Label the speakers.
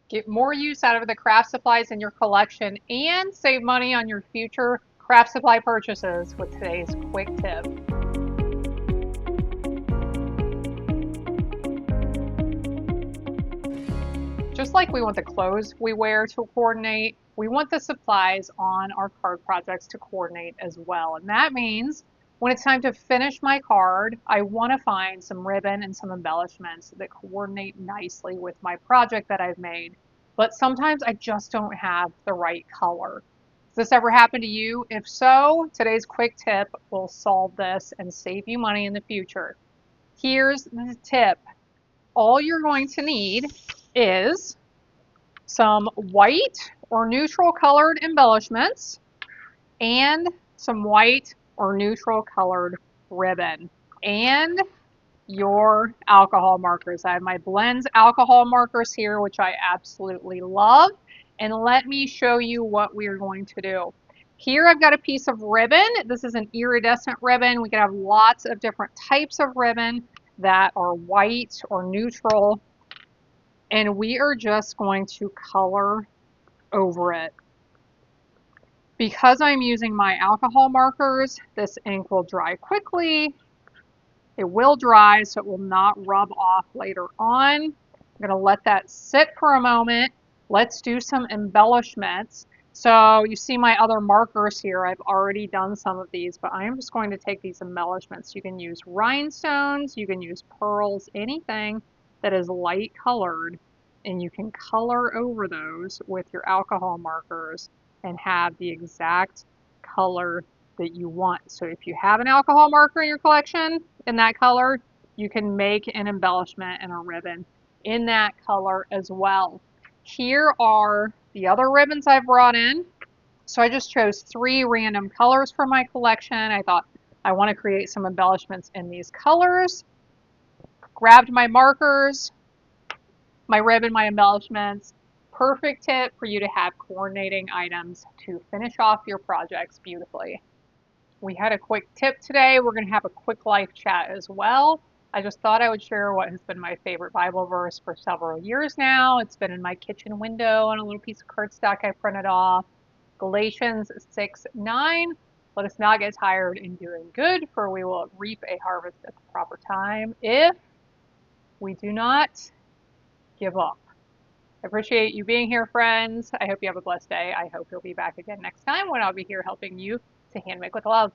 Speaker 1: Get more use out of the craft supplies in your collection and save money on your future craft supply purchases with today's quick tip. Just like we want the clothes we wear to coordinate, we want the supplies on our card projects to coordinate as well. And that means when it's time to finish my card, I want to find some ribbon and some embellishments that coordinate nicely with my project that I've made. But sometimes I just don't have the right color. Has this ever happened to you? If so, today's quick tip will solve this and save you money in the future. Here's the tip. All you're going to need is some white or neutral colored embellishments and some white or neutral colored ribbon and your alcohol markers. I have my Blends alcohol markers here, which I absolutely love. And let me show you what we're going to do. Here I've got a piece of ribbon. This is an iridescent ribbon. We can have lots of different types of ribbon that are white or neutral. And we are just going to color over it. Because I'm using my alcohol markers, this ink will dry quickly. It will dry, so it will not rub off later on. I'm going to let that sit for a moment. Let's do some embellishments. So you see my other markers here. I've already done some of these, but I'm just going to take these embellishments. You can use rhinestones, you can use pearls, anything that is light colored, and you can color over those with your alcohol markers and have the exact color that you want. So if you have an alcohol marker in your collection in that color, you can make an embellishment and a ribbon in that color as well. Here are the other ribbons I've brought in. So I just chose 3 random colors for my collection. I thought I want to create some embellishments in these colors. Grabbed my markers, my ribbon, my embellishments. Perfect tip for you to have coordinating items to finish off your projects beautifully. We had a quick tip today. We're going to have a quick life chat as well. I just thought I would share what has been my favorite Bible verse for several years now. It's been in my kitchen window on a little piece of cardstock I printed off. Galatians 6:9. Let us not get tired in doing good, for we will reap a harvest at the proper time if we do not give up. I appreciate you being here, friends. I hope you have a blessed day. I hope you'll be back again next time when I'll be here helping you to hand make with love.